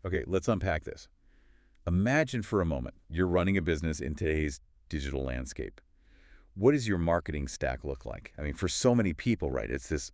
Okay, let's unpack this. Imagine for a moment you're running a business in today's digital landscape. What does your marketing stack look like? I mean, for so many people, right, it's this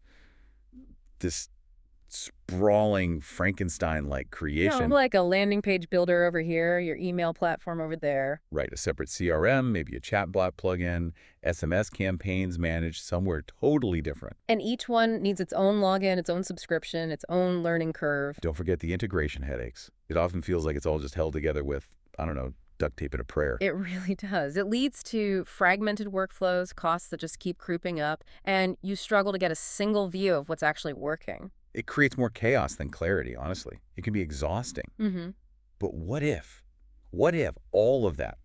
sprawling Frankenstein-like Yeah, creation. like a landing page builder over here, your email platform over there. Right, a separate CRM, maybe a chatbot plugin, SMS campaigns managed somewhere totally different. And each one needs its own login, its own subscription, its own learning curve. Don't forget the integration headaches. It often feels like it's all just held together with, I don't know, duct tape and a prayer. It really does. It leads to fragmented workflows, costs that just keep creeping up, and you struggle to get a single view of what's actually working. It creates more chaos than clarity, honestly. It can be exhausting. Mm-hmm. But what if? What if all of that,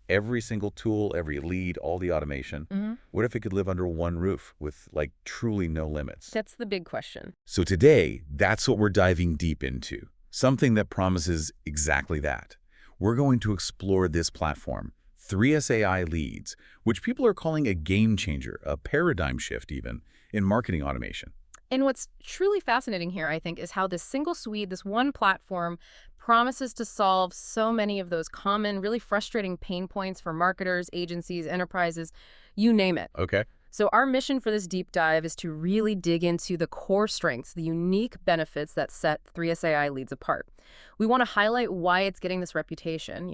every single tool, every lead, all the automation, what if it could live under one roof with, like, truly no limits? That's the big question. So today, that's what we're diving deep into. Something that promises exactly that. We're going to explore this platform, 3SAI Leads, which people are calling a game changer, a paradigm shift even, in marketing automation. And what's truly fascinating here, I think, is how this single suite, this one platform, promises to solve so many of those common, really frustrating pain points for marketers, agencies, enterprises, you name it. Okay. So our mission for this deep dive is to really dig into the core strengths, the unique benefits that set 3SAI Leads apart. We want to highlight why it's getting this reputation,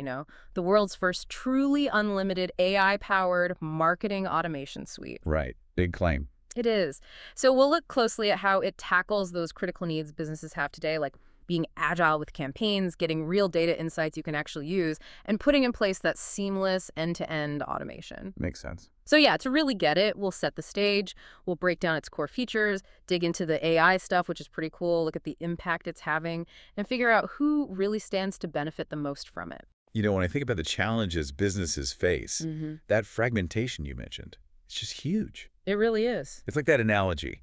the world's first truly unlimited AI-powered marketing automation suite. Right. Big claim. It is. So we'll look closely at how it tackles those critical needs businesses have today, like being agile with campaigns, getting real data insights you can actually use, and putting in place that seamless end-to-end automation. Makes sense. So yeah, to really get it, we'll set the stage, we'll break down its core features, dig into the AI stuff, which is pretty cool, look at the impact it's having, and figure out who really stands to benefit the most from it. When I think about the challenges businesses face, that fragmentation you mentioned, it's just huge. It really is. It's like that analogy,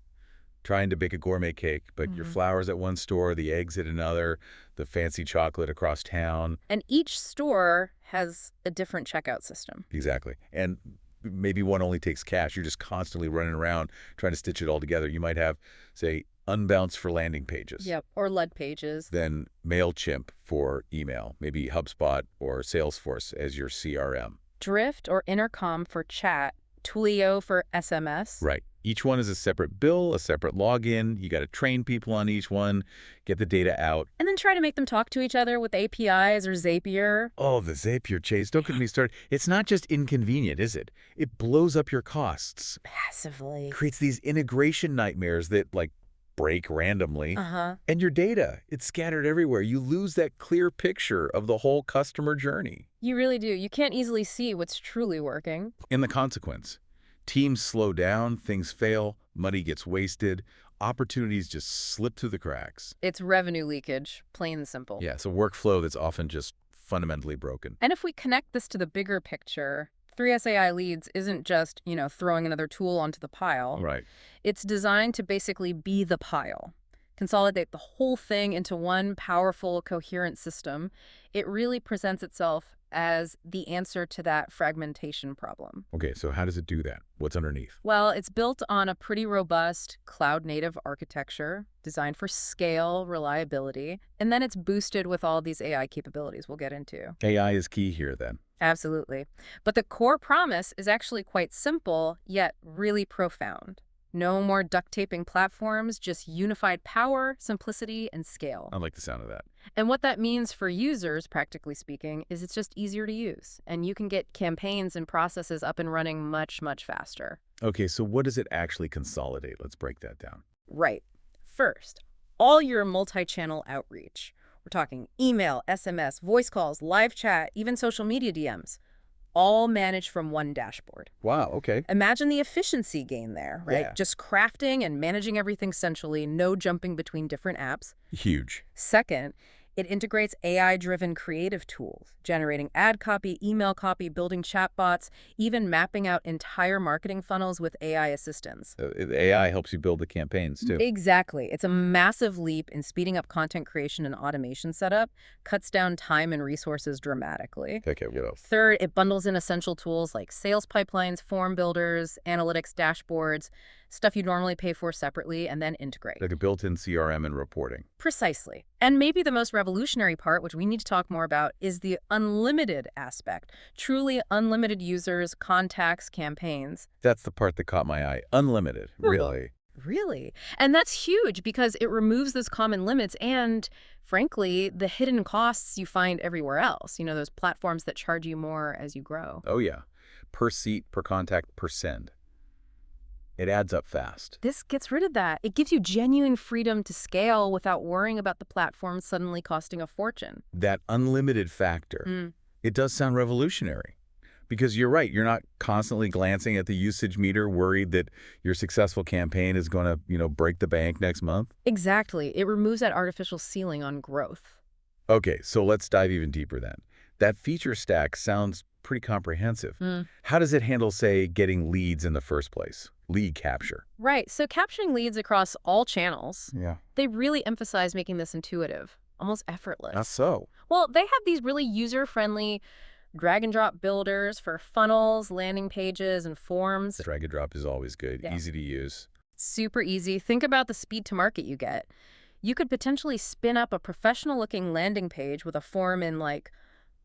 trying to bake a gourmet cake, but your flour's at one store, the eggs at another, the fancy chocolate across town. And each store has a different checkout system. Exactly. And maybe one only takes cash. You're just constantly running around trying to stitch it all together. You might have, say, Unbounce for landing pages. Yep, or lead pages. Then MailChimp for email, maybe HubSpot or Salesforce as your CRM. Drift or Intercom for chat. Twilio for SMS. Right. Each one is a separate bill, a separate login. You got to train people on each one, get the data out. And then try to make them talk to each other with APIs or Zapier. Oh, the Zapier chase. Don't get me started. It's not just inconvenient, is it? It blows up your costs. Massively. Creates these integration nightmares that, like, break randomly. And your data, it's scattered everywhere. You lose that clear picture of the whole customer journey. You really do. You can't easily see what's truly working. And the consequence, teams slow down, things fail, money gets wasted, opportunities just slip through the cracks. It's revenue leakage, plain and simple. Yeah, it's a workflow that's often just fundamentally broken. And if we connect this to the bigger picture, 3SAI Leads isn't just, throwing another tool onto the pile. Right. It's designed to basically be the pile, consolidate the whole thing into one powerful, coherent system. It really presents itself as the answer to that fragmentation problem. Okay, so how does it do that? What's underneath? Well, it's built on a pretty robust cloud-native architecture designed for scale, reliability, and then it's boosted with all these AI capabilities we'll get into. AI is key here, then. Absolutely. But the core promise is actually quite simple, yet really profound. No more duct taping platforms, just unified power, simplicity, and scale. I like the sound of that. And what that means for users, practically speaking, is it's just easier to use. And you can get campaigns and processes up and running much, much faster. Okay, so what does it actually consolidate? Let's break that down. Right. First, all your multi-channel outreach. We're talking email, SMS, voice calls, live chat, even social media DMs. All managed from one dashboard. Wow, okay. Imagine the efficiency gain there, right? Yeah. Just crafting and managing everything centrally, no jumping between different apps. Huge. Second, it integrates AI-driven creative tools, generating ad copy, email copy, building chatbots, even mapping out entire marketing funnels with AI assistance. The AI helps you build the campaigns, too. Exactly. It's a massive leap in speeding up content creation and automation setup, cuts down time and resources dramatically. Okay, what else? Third, it bundles in essential tools like sales pipelines, form builders, analytics, dashboards, stuff you normally pay for separately, and then integrate. Like a built-in CRM and reporting. Precisely. And maybe the most revolutionary part, which we need to talk more about, is the unlimited aspect. Truly unlimited users, contacts, campaigns. That's the part that caught my eye. Unlimited, really. Really? And that's huge because it removes those common limits and, frankly, the hidden costs you find everywhere else. You know, those platforms that charge you more as you grow. Oh, yeah. Per seat, per contact, per send. It adds up fast. This gets rid of that. It gives you genuine freedom to scale without worrying about the platform suddenly costing a fortune. That unlimited factor, it does sound revolutionary. Because you're right, you're not constantly glancing at the usage meter, worried that your successful campaign is going to, break the bank next month. Exactly. It removes that artificial ceiling on growth. Okay, so let's dive even deeper then. That feature stack sounds pretty comprehensive. How does it handle, say, getting leads in the first place? Lead capture. Right. So capturing leads across all channels, Yeah. they really emphasize making this intuitive, almost effortless. That's so. Well, they have these really user-friendly drag and drop builders for funnels, landing pages, and forms. Drag and drop is always good, Yeah. easy to use. Super easy. Think about the speed to market you get. You could potentially spin up a professional-looking landing page with a form in like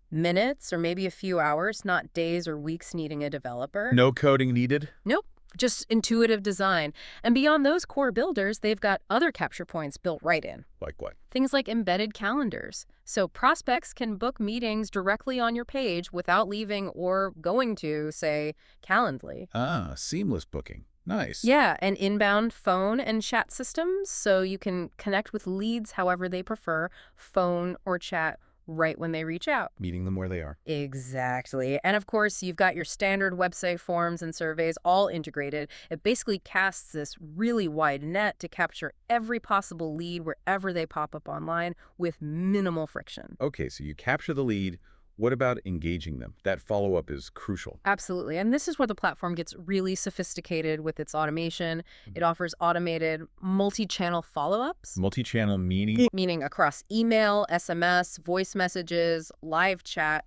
minutes or maybe a few hours, not days or weeks needing a developer. No coding needed? Nope. Just intuitive design. And beyond those core builders, they've got other capture points built right in. Like what? Things like embedded calendars. So prospects can book meetings directly on your page without leaving or going to, say, Calendly. Ah, seamless booking. Nice. Yeah, and inbound phone and chat systems, so you can connect with leads however they prefer, phone or chat, right when they reach out. Meeting them where they are. Exactly. And of course, you've got your standard website forms and surveys all integrated. It basically casts this really wide net to capture every possible lead wherever they pop up online with minimal friction. Okay, so you capture the lead. What about engaging them? That follow-up is crucial. Absolutely. And this is where the platform gets really sophisticated with its automation. It offers automated multi-channel follow-ups. Multi-channel meaning? Meaning across email, SMS, voice messages, live chat,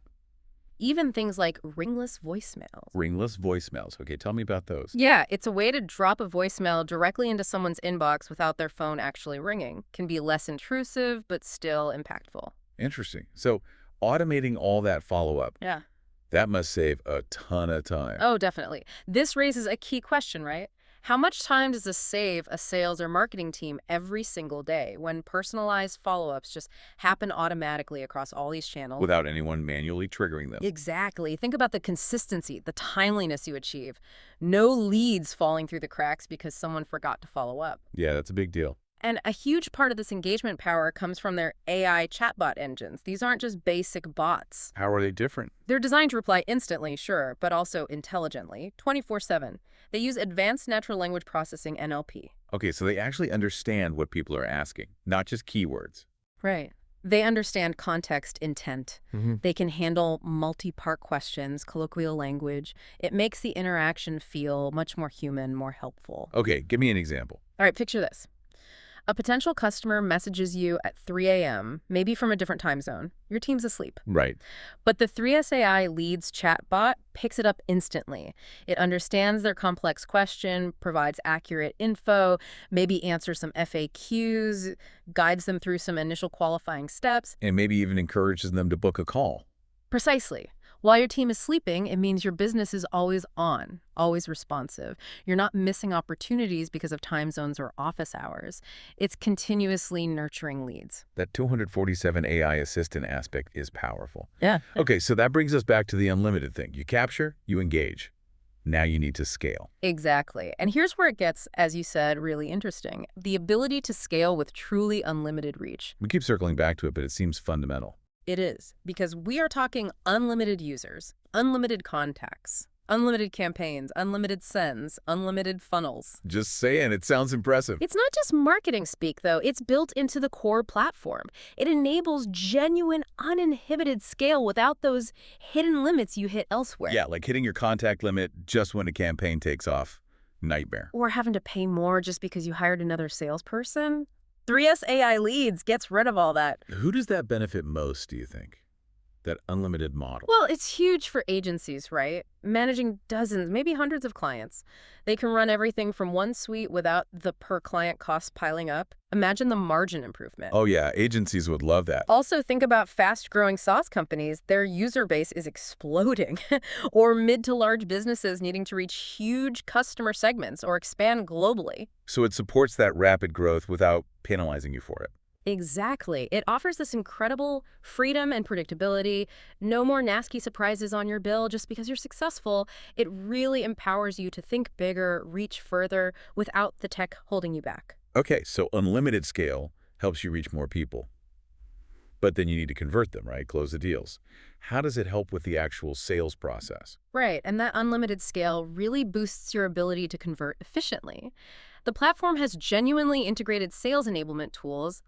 even things like ringless voicemails. Ringless voicemails. Okay, tell me about those. Yeah, it's a way to drop a voicemail directly into someone's inbox without their phone actually ringing. Can be less intrusive, but still impactful. Interesting. So automating all that follow-up, Yeah. that must save a ton of time. Oh, definitely. This raises a key question, right? How much time does this save a sales or marketing team every single day when personalized follow-ups just happen automatically across all these channels? Without anyone manually triggering them. Exactly. Think about the consistency, the timeliness you achieve. No leads falling through the cracks because someone forgot to follow up. Yeah, that's a big deal. And a huge part of this engagement power comes from their AI chatbot engines. These aren't just basic bots. How are they different? They're designed to reply instantly, sure, but also intelligently, 24/7. They use advanced natural language processing, NLP. Okay, so they actually understand what people are asking, not just keywords. Right. They understand context, intent. They can handle multi-part questions, colloquial language. It makes the interaction feel much more human, more helpful. Okay, give me an example. All right, picture this. A potential customer messages you at 3 a.m., maybe from a different time zone. Your team's asleep. Right. But the 3SAI Leads chatbot picks it up instantly. It understands their complex question, provides accurate info, maybe answers some FAQs, guides them through some initial qualifying steps. And maybe even encourages them to book a call. Precisely. While your team is sleeping, it means your business is always on, always responsive. You're not missing opportunities because of time zones or office hours. It's continuously nurturing leads. That 247 AI assistant aspect is powerful. Yeah. Okay, so that brings us back to the unlimited thing. You capture, you engage. Now you need to scale. Exactly. And here's where it gets, as you said, really interesting. The ability to scale with truly unlimited reach. We keep circling back to it, but it seems fundamental. It is, because we are talking unlimited users, unlimited contacts, unlimited campaigns, unlimited sends, unlimited funnels. Just saying, it sounds impressive. It's not just marketing speak, though. It's built into the core platform. It enables genuine, uninhibited scale without those hidden limits you hit elsewhere. Yeah, like hitting your contact limit just when a campaign takes off. Nightmare. Or having to pay more just because you hired another salesperson. 3SAI Leads gets rid of all that. Who does that benefit most, do you think? that unlimited model. Well, it's huge for agencies, right? Managing dozens, maybe hundreds of clients. They can run everything from one suite without the per client costs piling up. Imagine the margin improvement. Oh yeah, agencies would love that. Also, think about fast-growing SaaS companies. Their user base is exploding. Or mid to large businesses needing to reach huge customer segments or expand globally. So it supports that rapid growth without penalizing you for it. Exactly. It offers this incredible freedom and predictability. No more nasty surprises on your bill just because you're successful. It really empowers you to think bigger, reach further without the tech holding you back. Okay, so unlimited scale helps you reach more people. But then you need to convert them, right? Close the deals. How does it help with the actual sales process? Right, and that unlimited scale really boosts your ability to convert efficiently. The platform has genuinely integrated sales enablement tools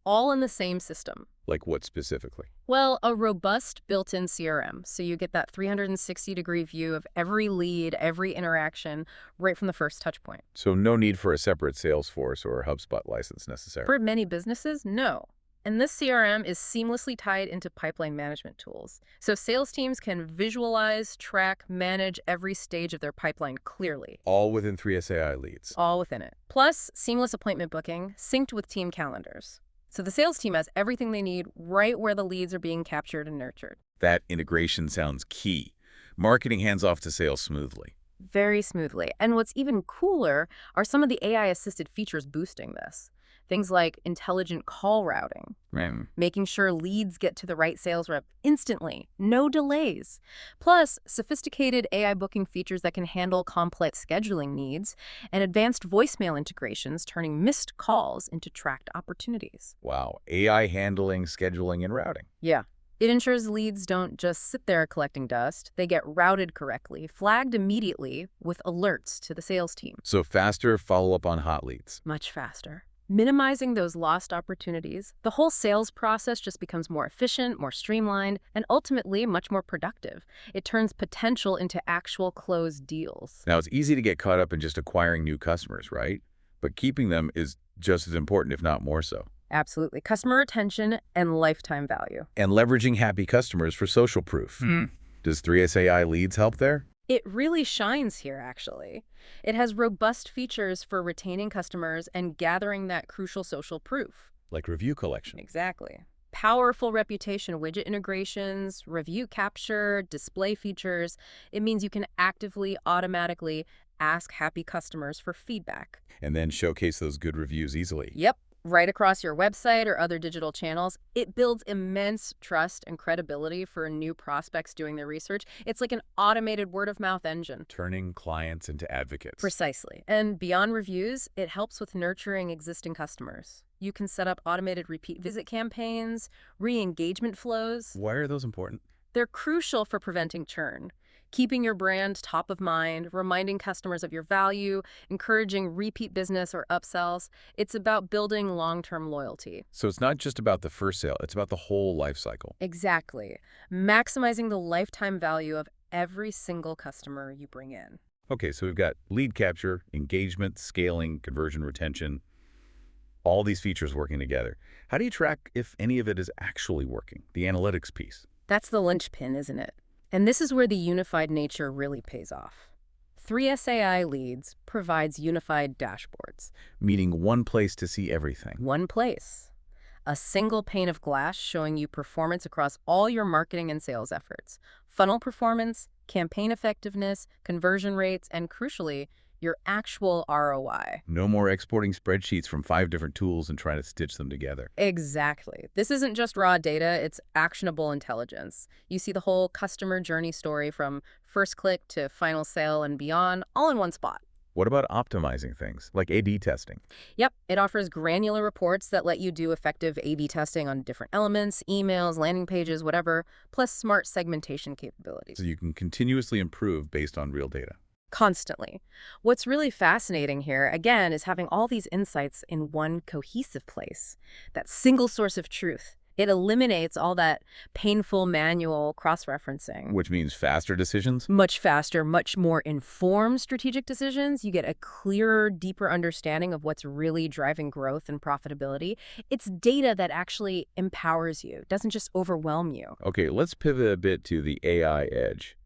all in the same system. Like what specifically? Well, a robust built-in CRM, so you get that 360-degree view of every lead, every interaction, right from the first touch point. So no need for a separate Salesforce or HubSpot license necessary. For many businesses, no. And this CRM is seamlessly tied into pipeline management tools. So sales teams can visualize, track, manage every stage of their pipeline clearly, All within 3SAI leads. all within it. Plus, seamless appointment booking, synced with team calendars. So the sales team has everything they need right where the leads are being captured and nurtured. That integration sounds key. Marketing hands off to sales smoothly. Very smoothly. And what's even cooler are some of the AI-assisted features boosting this. Things like intelligent call routing, Right. making sure leads get to the right sales rep instantly, no delays. Plus, sophisticated AI booking features that can handle complex scheduling needs, and advanced voicemail integrations turning missed calls into tracked opportunities. Wow, AI handling, scheduling, and routing. Yeah. It ensures leads don't just sit there collecting dust. They get routed correctly, flagged immediately with alerts to the sales team. So faster follow-up on hot leads. Much faster. Minimizing those lost opportunities, the whole sales process just becomes more efficient, more streamlined, and ultimately much more productive. It turns potential into actual closed deals. Now, it's easy to get caught up in just acquiring new customers, right? But keeping them is just as important, if not more so. Absolutely. Customer retention and lifetime value. And leveraging happy customers for social proof. Does 3SAI leads help there? It really shines here, actually. It has robust features for retaining customers and gathering that crucial social proof. Like review collection. Exactly. Powerful reputation widget integrations, review capture, display features. It means you can actively, automatically ask happy customers for feedback. And then showcase those good reviews easily. Yep. Right across your website or other digital channels. It builds immense trust and credibility for new prospects doing their research. It's like an automated word-of-mouth engine. Turning clients into advocates. Precisely. And beyond reviews, it helps with nurturing existing customers. You can set up automated repeat visit campaigns, re-engagement flows. Why are those important? They're crucial for preventing churn, keeping your brand top of mind, reminding customers of your value, encouraging repeat business or upsells. It's about building long-term loyalty. So it's not just about the first sale, it's about the whole life cycle. Exactly. Maximizing the lifetime value of every single customer you bring in. Okay, so we've got lead capture, engagement, scaling, conversion, retention, all these features working together. How do you track if any of it is actually working, the analytics piece? That's the linchpin, isn't it? And this is where the unified nature really pays off. 3SAI Leads provides unified dashboards. Meaning one place to see everything. One place. A single pane of glass showing you performance across all your marketing and sales efforts. Funnel performance, campaign effectiveness, conversion rates, and crucially, your actual ROI. No more exporting spreadsheets from 5 different tools and trying to stitch them together. Exactly. This isn't just raw data, it's actionable intelligence. You see the whole customer journey story from first click to final sale and beyond, all in one spot. What about optimizing things, like A/B testing? Yep, it offers granular reports that let you do effective A/B testing on different elements, emails, landing pages, whatever, plus smart segmentation capabilities. So you can continuously improve based on real data. Constantly. What's really fascinating here, again, is having all these insights in one cohesive place. That single source of truth. It eliminates all that painful manual cross-referencing. Which means faster decisions? Much faster, much more informed strategic decisions. You get a clearer, deeper understanding of what's really driving growth and profitability. It's data that actually empowers you, doesn't just overwhelm you. Okay, let's pivot a bit to the AI edge.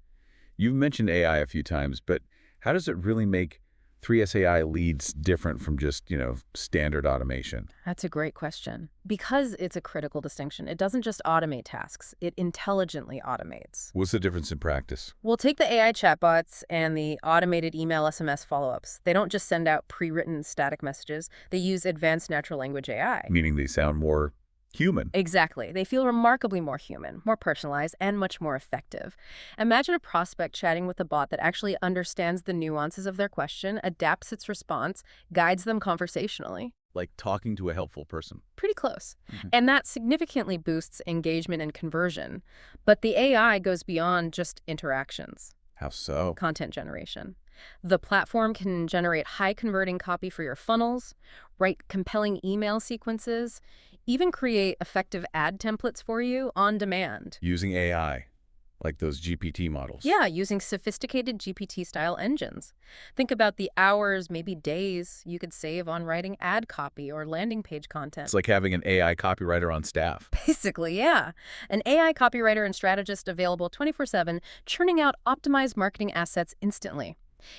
You've mentioned AI a few times, but how does it really make 3SAI leads different from just, standard automation? That's a great question. Because it's a critical distinction, it doesn't just automate tasks, it intelligently automates. What's the difference in practice? We'll take the AI chatbots and the automated email SMS follow-ups. They don't just send out pre-written static messages. They use advanced natural language AI. Meaning they sound more human. Exactly. They feel remarkably more human, more personalized, and much more effective. Imagine a prospect chatting with a bot that actually understands the nuances of their question, adapts its response, guides them conversationally. Like talking to a helpful person. Pretty close. And that significantly boosts engagement and conversion. But the AI goes beyond just interactions. How so? Content generation. The platform can generate high-converting copy for your funnels, write compelling email sequences, even create effective ad templates for you on demand. Using AI, like those GPT models. Yeah, using sophisticated GPT-style engines. Think about the hours, maybe days, you could save on writing ad copy or landing page content. It's like having an AI copywriter on staff. Basically, yeah. An AI copywriter and strategist available 24/7, churning out optimized marketing assets instantly.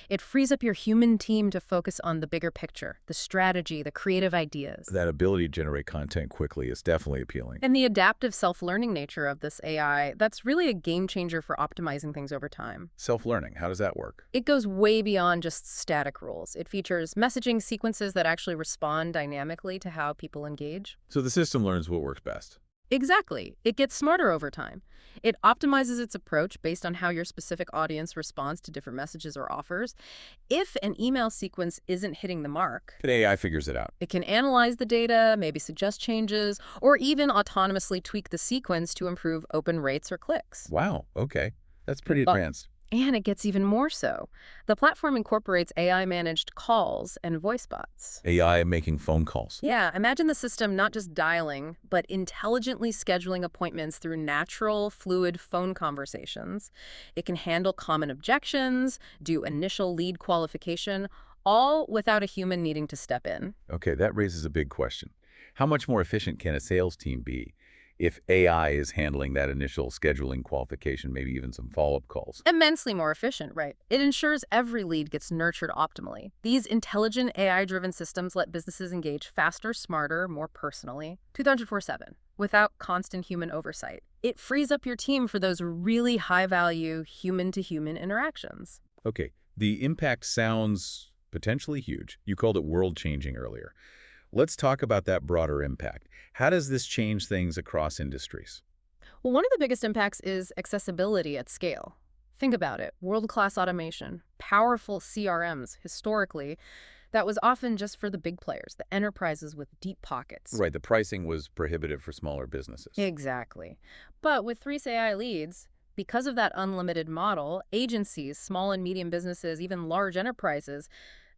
It frees up your human team to focus on the bigger picture, the strategy, the creative ideas. That ability to generate content quickly is definitely appealing. And the adaptive self-learning nature of this AI, that's really a game changer for optimizing things over time. Self-learning, how does that work? It goes way beyond just static rules. It features messaging sequences that actually respond dynamically to how people engage. So the system learns what works best. Exactly. It gets smarter over time. It optimizes its approach based on how your specific audience responds to different messages or offers. If an email sequence isn't hitting the mark, The AI figures it out. it can analyze the data, maybe suggest changes, or even autonomously tweak the sequence to improve open rates or clicks. Wow, okay. That's pretty But- advanced. And it gets even more so. The platform incorporates AI-managed calls and voice bots. AI making phone calls. Yeah, imagine the system not just dialing, but intelligently scheduling appointments through natural, fluid phone conversations. It can handle common objections, do initial lead qualification, all without a human needing to step in. Okay, that raises a big question. How much more efficient can a sales team be if AI is handling that initial scheduling qualification, maybe even some follow-up calls? Immensely more efficient, right? It ensures every lead gets nurtured optimally. These intelligent AI-driven systems let businesses engage faster, smarter, more personally, 24/7, without constant human oversight. It frees up your team for those really high-value human-to-human interactions. Okay, the impact sounds potentially huge. You called it world-changing earlier. Let's talk about that broader impact. How does this change things across industries? Well, one of the biggest impacts is accessibility at scale. Think about it. World-class automation, powerful CRMs, historically, that was often just for the big players, the enterprises with deep pockets. Right, the pricing was prohibitive for smaller businesses. Exactly. But with 3SAI leads, because of that unlimited model, agencies, small and medium businesses, even large enterprises,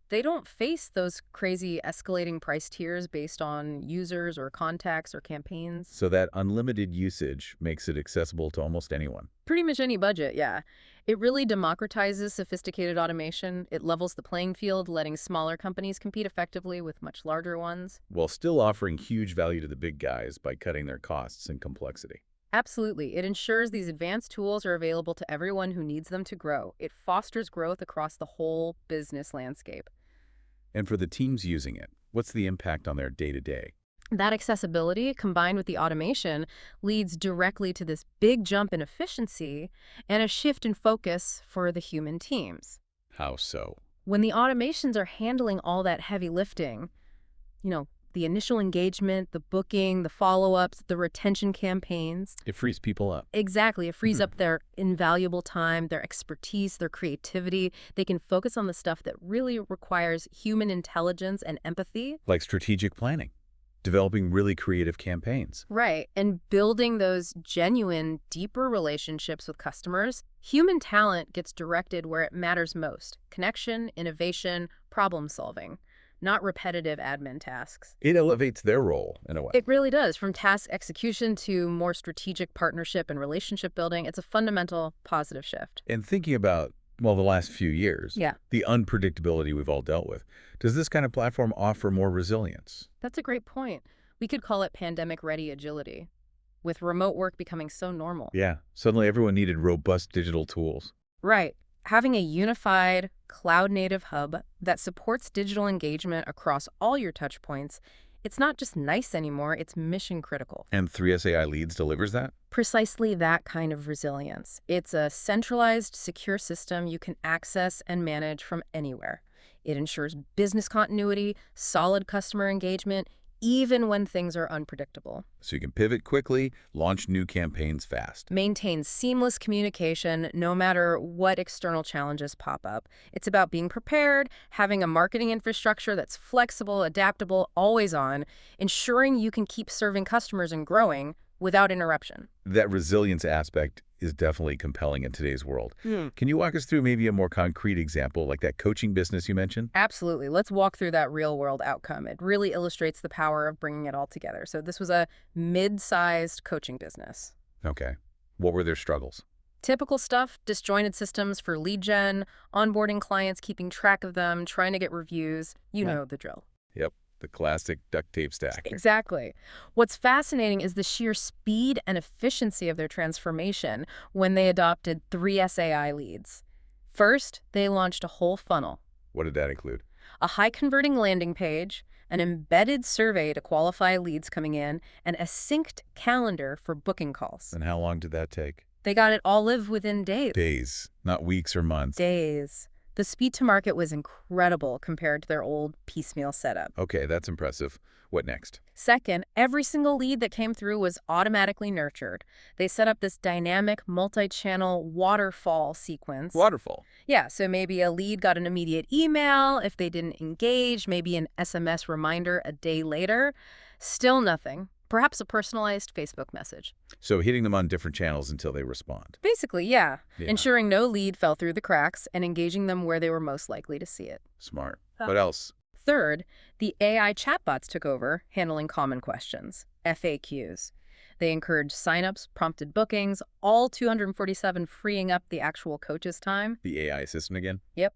they don't face those crazy escalating price tiers based on users or contacts or campaigns. So that unlimited usage makes it accessible to almost anyone. Pretty much any budget, yeah. It really democratizes sophisticated automation. It levels the playing field, letting smaller companies compete effectively with much larger ones. While still offering huge value to the big guys by cutting their costs and complexity. Absolutely. It ensures these advanced tools are available to everyone who needs them to grow. It fosters growth across the whole business landscape. And for the teams using it, what's the impact on their day-to-day? That accessibility, combined with the automation, leads directly to this big jump in efficiency and a shift in focus for the human teams. How so? When the automations are handling all that heavy lifting, the initial engagement, the booking, the follow-ups, the retention campaigns. It frees people up. Exactly. It frees up their invaluable time, their expertise, their creativity. They can focus on the stuff that really requires human intelligence and empathy. Like strategic planning, developing really creative campaigns. Right. And building those genuine, deeper relationships with customers. Human talent gets directed where it matters most: connection, innovation, problem solving. not repetitive admin tasks. It elevates their role in a way. It really does. From task execution to more strategic partnership and relationship building, it's a fundamental positive shift. And thinking about, well, the last few years, Yeah, the unpredictability we've all dealt with, does this kind of platform offer more resilience? that's a great point. We could call it pandemic-ready agility, with remote work becoming so normal. Yeah, suddenly everyone needed robust digital tools. Right. Having a unified, cloud-native hub that supports digital engagement across all your touch points, it's not just nice anymore, it's mission critical. And 3SAI Leads delivers that? Precisely that kind of resilience. It's a centralized, secure system you can access and manage from anywhere. It ensures business continuity, solid customer engagement, even when things are unpredictable. So you can pivot quickly, launch new campaigns fast. Maintain seamless communication no matter what external challenges pop up. It's about being prepared, having a marketing infrastructure that's flexible, adaptable, always on, ensuring you can keep serving customers and growing without interruption. That resilience aspect is definitely compelling in today's world. Can you walk us through maybe a more concrete example, like that coaching business you mentioned? Absolutely. Let's walk through that real-world outcome. It really illustrates the power of bringing it all together. So this was a mid-sized coaching business. Okay. What were their struggles? Typical stuff, disjointed systems for lead gen, onboarding clients, keeping track of them, trying to get reviews. You know the drill. Yep, the classic duct tape stack. Exactly. What's fascinating is the sheer speed and efficiency of their transformation when they adopted 3SAI leads. First, they launched a whole funnel, What did that include? a high-converting landing page, an embedded survey to qualify leads coming in, and a synced calendar for booking calls. And how long did that take? They got it all live within days. Days, not weeks or months. Days. The speed to market was incredible compared to their old piecemeal setup. Okay, that's impressive. What next? Second, every single lead that came through was automatically nurtured. They set up this dynamic, multi-channel waterfall sequence. Waterfall. Yeah, so maybe a lead got an immediate email. If they didn't engage, maybe an SMS reminder a day later. Still nothing. Perhaps a personalized Facebook message. So hitting them on different channels until they respond. Basically, yeah. Yeah. Ensuring no lead fell through the cracks and engaging them where they were most likely to see it. Smart. What else? Third, the AI chatbots took over, handling common questions, FAQs. They encouraged signups, prompted bookings, all 247 freeing up the actual coach's time. The AI assistant again? Yep.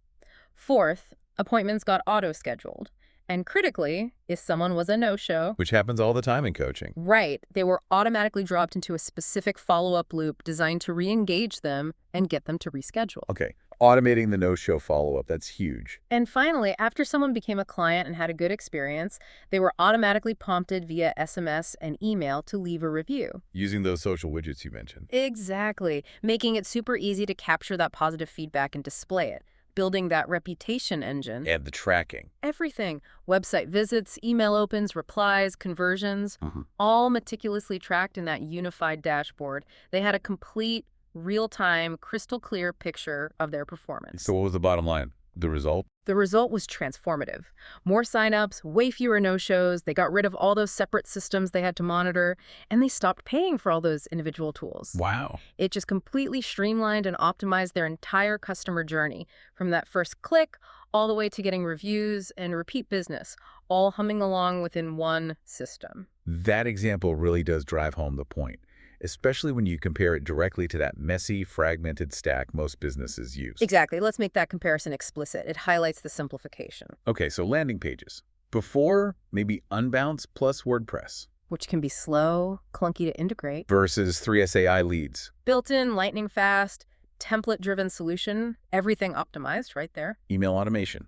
Fourth, appointments got auto-scheduled. And critically, if someone was a no-show, Which happens all the time in coaching. right, they were automatically dropped into a specific follow-up loop designed to re-engage them and get them to reschedule. Okay, automating the no-show follow-up, that's huge. And finally, after someone became a client and had a good experience, they were automatically prompted via SMS and email to leave a review. Using those social widgets you mentioned. Exactly, making it super easy to capture that positive feedback and display it, building that reputation engine. And the tracking. Everything, website visits, email opens, replies, conversions, all meticulously tracked in that unified dashboard. They had a complete, real-time, crystal-clear picture of their performance. So what was the bottom line? The result? The result was transformative. More signups, way fewer no-shows, they got rid of all those separate systems they had to monitor, and they stopped paying for all those individual tools. Wow. It just completely streamlined and optimized their entire customer journey, from that first click all the way to getting reviews and repeat business, all humming along within one system. That example really does drive home the point, especially when you compare it directly to that messy, fragmented stack most businesses use. Exactly. Let's make that comparison explicit. It highlights the simplification, Okay, so landing pages. Before, maybe Unbounce plus WordPress which can be slow, clunky to integrate. versus 3SAI Leads. Built-in, lightning fast, template-driven solution, everything optimized right there. Email automation.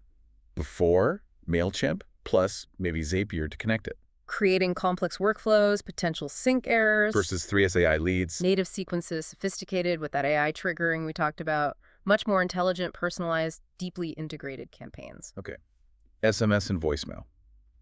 Before, MailChimp plus maybe Zapier to connect it. Creating complex workflows, potential sync errors. Versus 3SAI Leads. Native sequences, sophisticated with that AI triggering we talked about. Much more intelligent, personalized, deeply integrated campaigns. Okay. SMS and voicemail.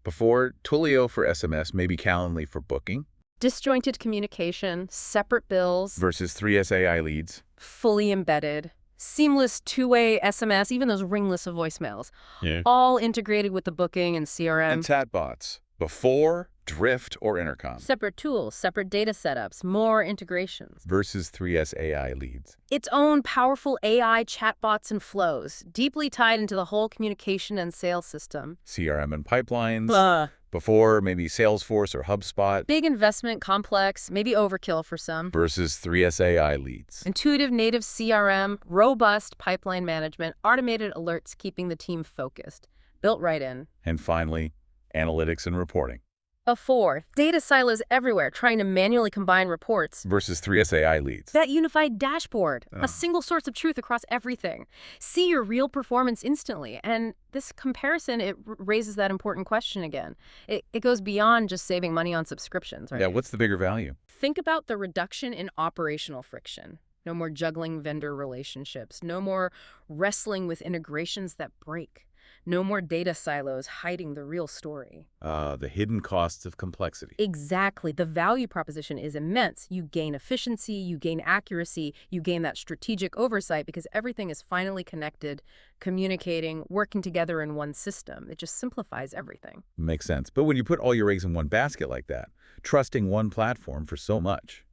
Before, Twilio for SMS, maybe Calendly for booking. Disjointed communication, separate bills, Versus 3SAI Leads. fully embedded, seamless two-way SMS, even those ringless of voicemails, Yeah. all integrated with the booking and CRM. And chatbots. Before, Drift or Intercom Separate tools, separate data setups, more integrations. versus 3S AI leads. Its own powerful AI chatbots and flows, deeply tied into the whole communication and sales system. CRM and pipelines. Blah. Before, maybe Salesforce or HubSpot Big investment, complex, maybe overkill for some. versus 3S AI leads. Intuitive native CRM, robust pipeline management, automated alerts keeping the team focused. Built right in. And finally, analytics and reporting Before, data silos everywhere trying to manually combine reports. versus 3S AI leads. That unified dashboard, Oh. a single source of truth across everything. See your real performance instantly. And this comparison, it raises that important question again. It goes beyond just saving money on subscriptions, right? Yeah, what's the bigger value? Think about the reduction in operational friction. No more juggling vendor relationships. No more wrestling with integrations that break. No more data silos hiding the real story. The hidden costs of complexity. Exactly. The value proposition is immense. You gain efficiency, you gain accuracy, you gain that strategic oversight because everything is finally connected, communicating, working together in one system. It just simplifies everything. Makes sense. But when you put all your eggs in one basket like that, trusting one platform for so much,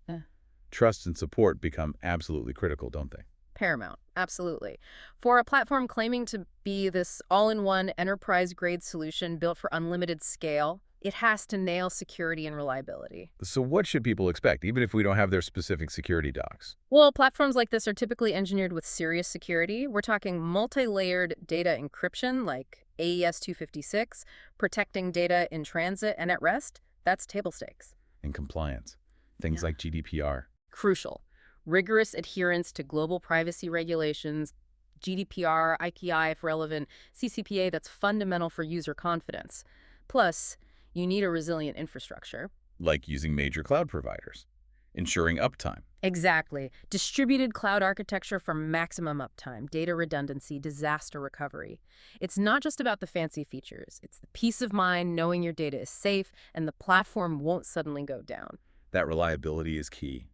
trust and support become absolutely critical, don't they? Paramount. Absolutely. For a platform claiming to be this all-in-one enterprise-grade solution built for unlimited scale, it has to nail security and reliability. So what should people expect, even if we don't have their specific security docs? Well, platforms like this are typically engineered with serious security. We're talking multi-layered data encryption like AES 256, protecting data in transit and at rest. That's table stakes. And compliance. Things like GDPR. Crucial. Rigorous adherence to global privacy regulations, GDPR, IPI if relevant, CCPA that's fundamental for user confidence. Plus, you need a resilient infrastructure. Like using major cloud providers. Ensuring uptime. Exactly. Distributed cloud architecture for maximum uptime, data redundancy, disaster recovery. It's not just about the fancy features. It's the peace of mind knowing your data is safe and the platform won't suddenly go down. That reliability is key.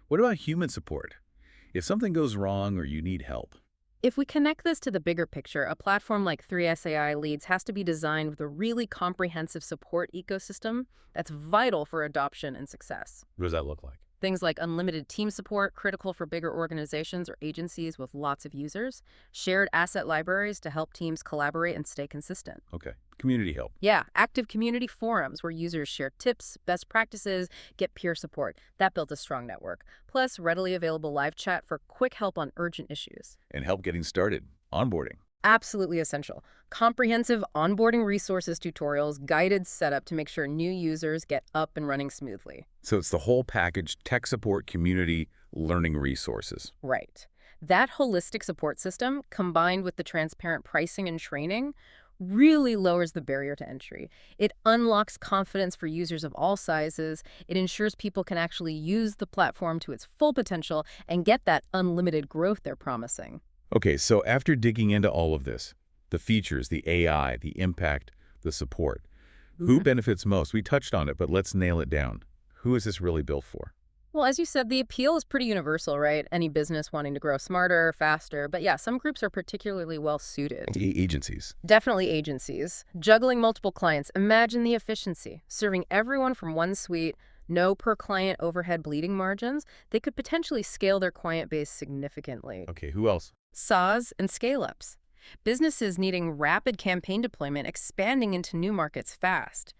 What about human support? If something goes wrong or you need help? If we connect this to the bigger picture, a platform like 3SAI Leads has to be designed with a really comprehensive support ecosystem that's vital for adoption and success. What does that look like? Things like unlimited team support, critical for bigger organizations or agencies with lots of users, shared asset libraries to help teams collaborate and stay consistent. Okay. Community help. Yeah, active community forums where users share tips, best practices, get peer support. That builds a strong network. Plus, readily available live chat for quick help on urgent issues. And help getting started. Onboarding. Absolutely essential. Comprehensive onboarding resources, tutorials, guided setup to make sure new users get up and running smoothly. So it's the whole package: tech support, community, learning resources. Right. That holistic support system, combined with the transparent pricing and training, really lowers the barrier to entry. It unlocks confidence for users of all sizes. It ensures people can actually use the platform to its full potential and get that unlimited growth they're promising. Okay, so after digging into all of this, the features, the AI, the impact, the support, who benefits most? We touched on it, but let's nail it down. Who is this really built for? Well, as you said, the appeal is pretty universal, right? Any business wanting to grow smarter, faster. But yeah, some groups are particularly well suited. Agencies. Definitely agencies. Juggling multiple clients. Imagine the efficiency. Serving everyone from one suite, no per client overhead bleeding margins. They could potentially scale their client base significantly. Okay, who else? SaaS and scale-ups. Businesses needing rapid campaign deployment, expanding into new markets fast.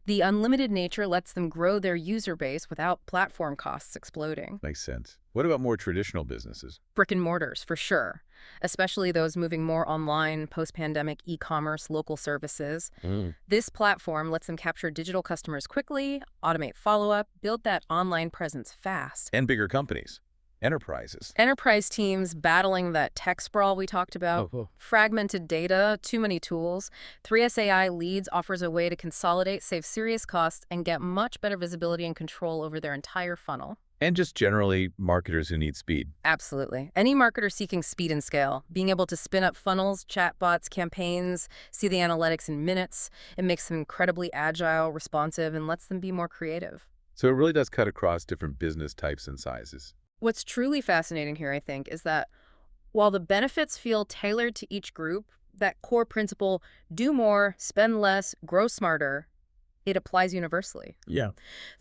The unlimited nature lets them grow their user base without platform costs exploding. Makes sense. What about more traditional businesses? Brick and mortars, for sure. Especially those moving more online, post-pandemic e-commerce, local services. This platform lets them capture digital customers quickly, automate follow-up, build that online presence fast. And bigger companies. Enterprises. Enterprise teams battling that tech sprawl we talked about. Fragmented data, too many tools. 3SAI Leads offers a way to consolidate, save serious costs, and get much better visibility and control over their entire funnel. And just generally marketers who need speed. Absolutely. Any marketer seeking speed and scale, being able to spin up funnels, chatbots, campaigns, see the analytics in minutes, it makes them incredibly agile, responsive, and lets them be more creative. So it really does cut across different business types and sizes. What's truly fascinating here, I think, is that while the benefits feel tailored to each group, that core principle, do more, spend less, grow smarter, It applies universally. Yeah.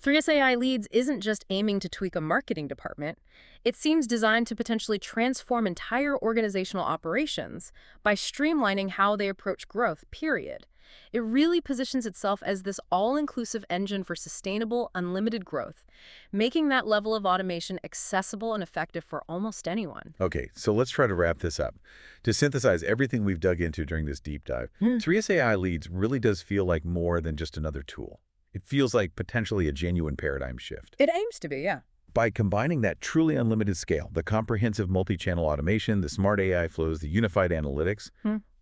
3SAI Leads isn't just aiming to tweak a marketing department. It seems designed to potentially transform entire organizational operations by streamlining how they approach growth, period. It really positions itself as this all-inclusive engine for sustainable, unlimited growth, making that level of automation accessible and effective for almost anyone. Okay, so let's try to wrap this up. To synthesize everything we've dug into during this deep dive, 3SAI Leads really does feel like more than just another tool. It feels like potentially a genuine paradigm shift. It aims to be, yeah. By combining that truly unlimited scale, the comprehensive multi-channel automation, the smart AI flows, the unified analytics,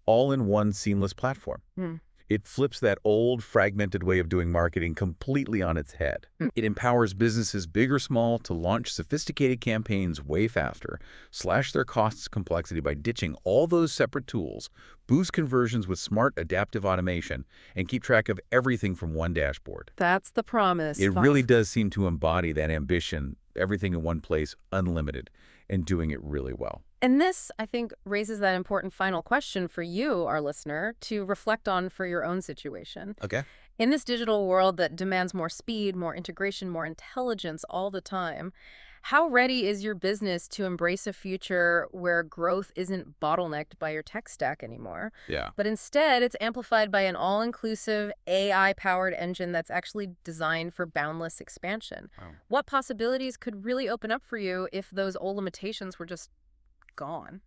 all in one seamless platform. It flips that old, fragmented way of doing marketing completely on its head. It empowers businesses, big or small, to launch sophisticated campaigns way faster, slash their costs complexity by ditching all those separate tools, boost conversions with smart, adaptive automation, and keep track of everything from one dashboard. That's the promise. It really does seem to embody that ambition, everything in one place, unlimited, and doing it really well. And this, I think, raises that important final question for you, our listener, to reflect on for your own situation. Okay. In this digital world that demands more speed, more integration, more intelligence all the time, how ready is your business to embrace a future where growth isn't bottlenecked by your tech stack anymore, Yeah. but instead it's amplified by an all-inclusive AI-powered engine that's actually designed for boundless expansion? Wow. What possibilities could really open up for you if those old limitations were just gone?